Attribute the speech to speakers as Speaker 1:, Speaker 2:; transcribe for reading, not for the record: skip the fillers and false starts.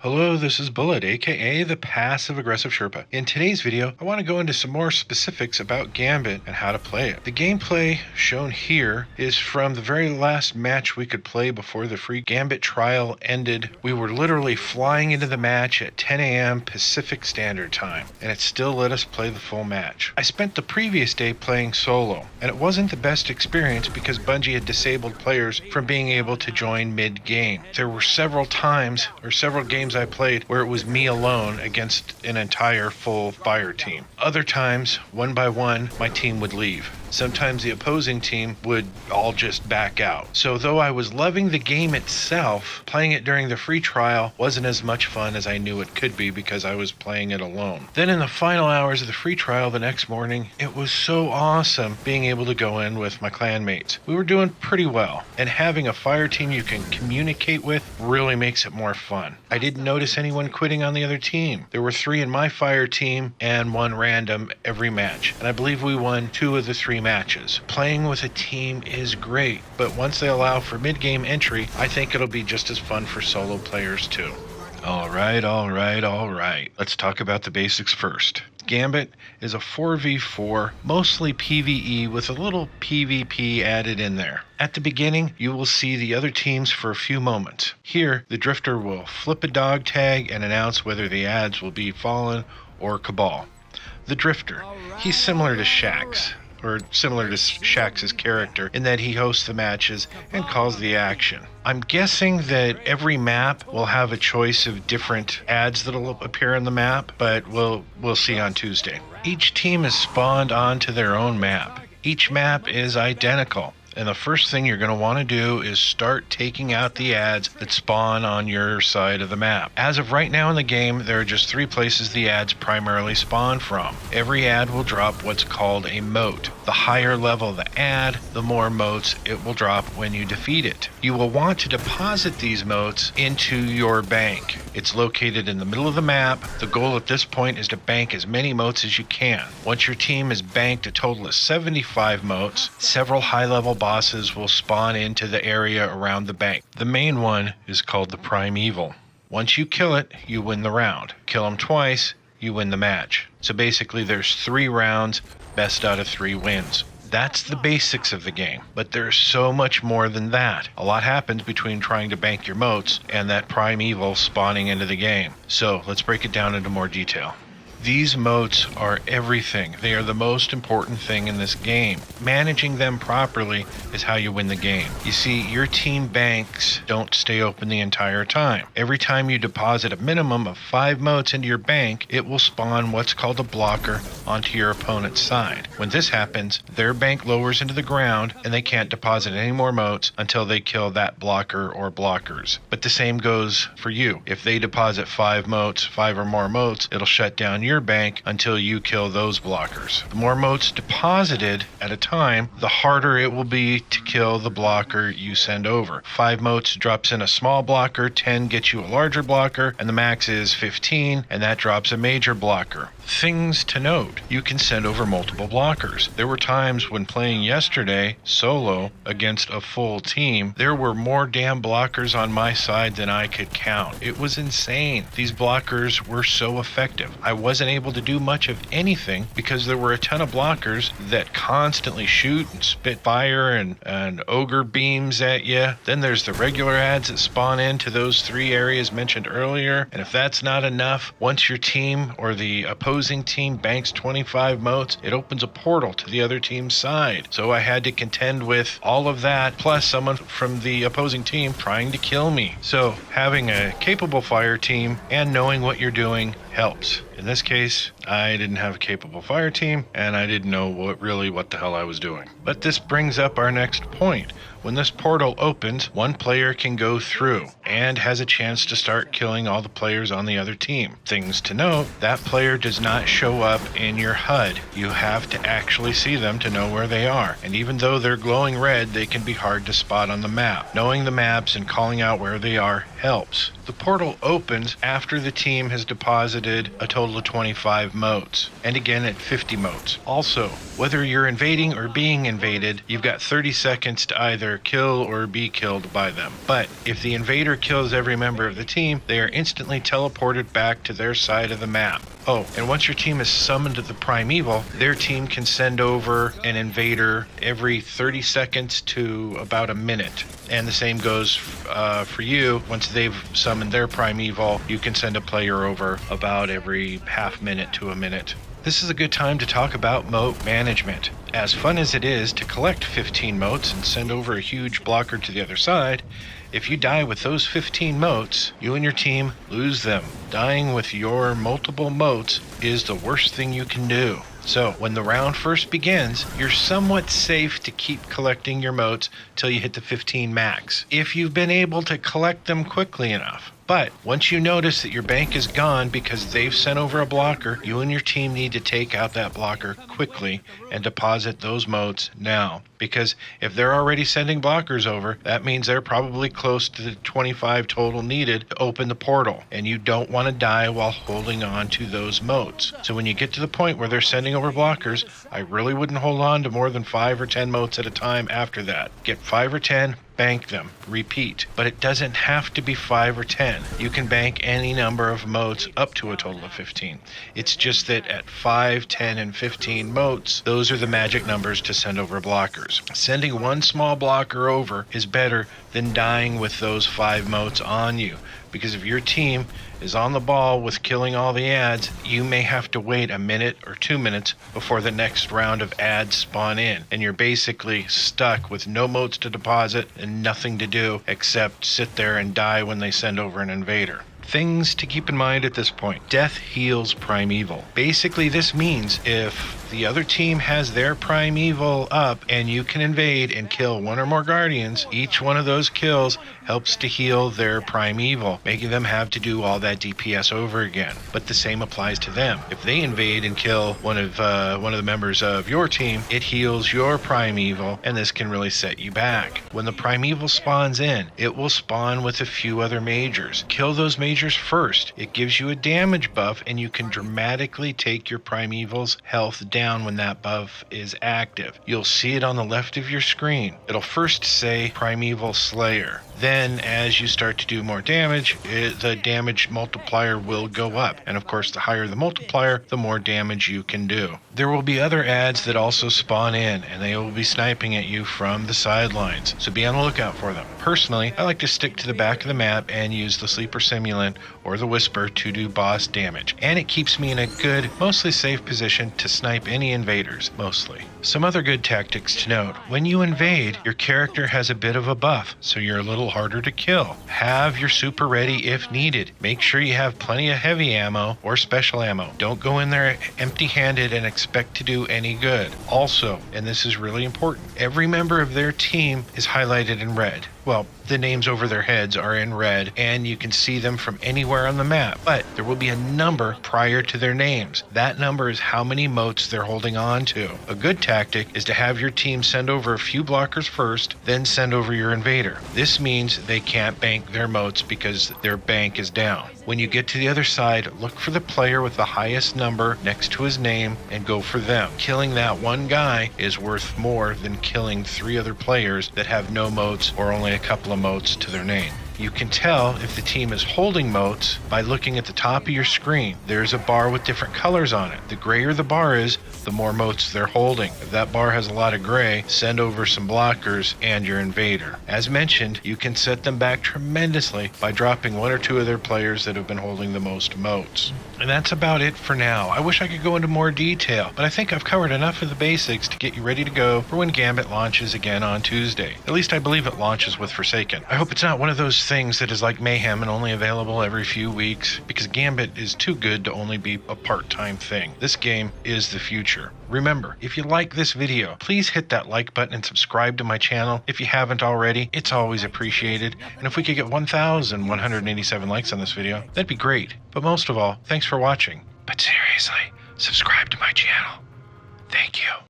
Speaker 1: Hello, this is Bullet, aka the Passive Aggressive Sherpa. In today's video, I want to go into some more specifics about Gambit and how to play it. The gameplay shown here is from the very last match we could play before the free Gambit trial ended. We were literally flying into the match at 10 a.m. Pacific Standard Time, and it still let us play the full match. I spent the previous day playing solo, and it wasn't the best experience because Bungie had disabled players from being able to join mid-game. There were several times, or several games I played where it was me alone against an entire full fire team. Other times, one by one, my team would leave. Sometimes the opposing team would all just back out. So though I was loving the game itself, playing it during the free trial wasn't as much fun as I knew it could be because I was playing it alone. Then in the final hours of the free trial the next morning, it was so awesome being able to go in with my clanmates. We were doing pretty well, and having a fire team you can communicate with really makes it more fun. I didn't notice anyone quitting on the other team. There were 3 in my fire team and 1 random every match, and I believe we won 2 of the 3 matches. Playing with a team is great, but once they allow for mid-game entry, I think it'll be just as fun for solo players too. Alright. Let's talk about the basics first. Gambit is a 4v4, mostly PvE with a little PvP added in there. At the beginning, you will see the other teams for a few moments. Here, the Drifter will flip a dog tag and announce whether the ads will be Fallen or Cabal. The Drifter, he's similar to Shaxx, or similar to Shaxx's character in that he hosts the matches and calls the action. I'm guessing that every map will have a choice of different ads that'll appear in the map, but we'll see on Tuesday. Each team is spawned onto their own map. Each map is identical. And the first thing you're going to want to do is start taking out the ads that spawn on your side of the map. As of right now in the game, there are just 3 places the ads primarily spawn from. Every ad will drop what's called a mote. The higher level the ad, the more motes it will drop when you defeat it. You will want to deposit these motes into your bank. It's located in the middle of the map. The goal at this point is to bank as many motes as you can. Once your team has banked a total of 75 motes, several high-level bosses will spawn into the area around the bank. The main one is called the Primeval. Once you kill it, you win the round. Kill them twice, you win the match. So basically there's 3 rounds, best out of 3 wins. That's the basics of the game, but there's so much more than that. A lot happens between trying to bank your motes and that Primeval spawning into the game. So let's break it down into more detail. These motes are everything. They are the most important thing in this game. Managing them properly is how you win the game. You see, your team banks don't stay open the entire time. Every time you deposit a minimum of 5 motes into your bank, it will spawn what's called a blocker onto your opponent's side. When this happens, their bank lowers into the ground and they can't deposit any more motes until they kill that blocker or blockers. But the same goes for you. If they deposit 5 motes, 5 or more motes, it'll shut down your bank until you kill those blockers. The more motes deposited at a time, the harder it will be to kill the blocker you send over. 5 motes drops in a small blocker, 10 gets you a larger blocker, and the max is 15, and that drops a major blocker. Things to note: you can send over multiple blockers. There were times when playing yesterday solo against a full team, there were more damn blockers on my side than I could count. It was insane. These blockers were so effective. I wasn't able to do much of anything because there were a ton of blockers that constantly shoot and spit fire and ogre beams at you. Then there's the regular ads that spawn into those 3 areas mentioned earlier. And if that's not enough, once your team or the opposing team banks 25 motes, it opens a portal to the other team's side. So I had to contend with all of that, plus someone from the opposing team trying to kill me. So having a capable fire team and knowing what you're doing helps. In this case, I didn't have a capable fire team, and I didn't know what the hell I was doing. But this brings up our next point. When this portal opens, one player can go through and has a chance to start killing all the players on the other team. Things to note: that player does not show up in your HUD. You have to actually see them to know where they are. And even though they're glowing red, they can be hard to spot on the map. Knowing the maps and calling out where they are helps. The portal opens after the team has deposited a total of 25 motes, and again at 50 motes. Also, whether you're invading or being invaded, you've got 30 seconds to either kill or be killed by them. But if the invader kills every member of the team, they are instantly teleported back to their side of the map. Oh, and once your team is summoned to the primeval, their team can send over an invader every 30 seconds to about a minute. And the same goes for you. Once they've summoned their primeval, you can send a player over about every half minute to a minute. This is a good time to talk about mote management. As fun as it is to collect 15 motes and send over a huge blocker to the other side, if you die with those 15 motes, you and your team lose them. Dying with your multiple motes is the worst thing you can do. So when the round first begins, you're somewhat safe to keep collecting your motes till you hit the 15 max, if you've been able to collect them quickly enough. But once you notice that your bank is gone because they've sent over a blocker, you and your team need to take out that blocker quickly and deposit those motes now. Because if they're already sending blockers over, that means they're probably close to the 25 total needed to open the portal. And you don't want to die while holding on to those motes. So when you get to the point where they're sending over blockers, I really wouldn't hold on to more than 5 or 10 motes at a time after that. Get 5 or 10, bank them, repeat. But it doesn't have to be 5 or 10. You can bank any number of motes up to a total of 15. It's just that at 5, 10, and 15 motes, those are the magic numbers to send over blockers. Sending one small blocker over is better than dying with those 5 motes on you. Because if your team is on the ball with killing all the ads, you may have to wait a minute or 2 minutes before the next round of ads spawn in. And you're basically stuck with no motes to deposit and nothing to do except sit there and die when they send over an invader. Things to keep in mind at this point. Death heals primeval. Basically, this means if the other team has their primeval up and you can invade and kill one or more guardians, each one of those kills helps to heal their primeval, making them have to do all that DPS over again. But the same applies to them. If they invade and kill one of the members of your team, it heals your primeval, and this can really set you back. When the primeval spawns in, it will spawn with a few other majors. Kill those majors first. It gives you a damage buff, and you can dramatically take your primeval's health down when that buff is active. You'll see it on the left of your screen. It'll first say Primeval Slayer. Then as you start to do more damage, the damage multiplier will go up. And of course, the higher the multiplier, the more damage you can do. There will be other ads that also spawn in, and they will be sniping at you from the sidelines. So be on the lookout for them. Personally, I like to stick to the back of the map and use the Sleeper Simulant or the Whisper to do boss damage. And it keeps me in a good, mostly safe position to snipe any invaders, mostly. Some other good tactics to note. When you invade, your character has a bit of a buff, so you're a little harder to kill. Have your super ready if needed. Make sure you have plenty of heavy ammo or special ammo. Don't go in there empty-handed and expect to do any good. Also, and this is really important, every member of their team is highlighted in red. Well, the names over their heads are in red, and you can see them from anywhere on the map. But there will be a number prior to their names. That number is how many motes they're holding on to. A good tactic is to have your team send over a few blockers first, then send over your invader. This means they can't bank their motes because their bank is down. When you get to the other side, look for the player with the highest number next to his name and go for them. Killing that one guy is worth more than killing 3 other players that have no motes or only a couple of motes to their name. You can tell if the team is holding motes by looking at the top of your screen. There's a bar with different colors on it. The grayer the bar is, the more motes they're holding. If that bar has a lot of gray, send over some blockers and your invader. As mentioned, you can set them back tremendously by dropping 1 or 2 of their players that have been holding the most motes. And that's about it for now. I wish I could go into more detail, but I think I've covered enough of the basics to get you ready to go for when Gambit launches again on Tuesday. At least I believe it launches with Forsaken. I hope it's not one of those things that is like Mayhem and only available every few weeks, because Gambit is too good to only be a part-time thing. This game is the future. Remember, if you like this video, please hit that like button and subscribe to my channel. If you haven't already, it's always appreciated. And if we could get 1,187 likes on this video, that'd be great. But most of all, thanks for watching. But seriously, subscribe to my channel. Thank you.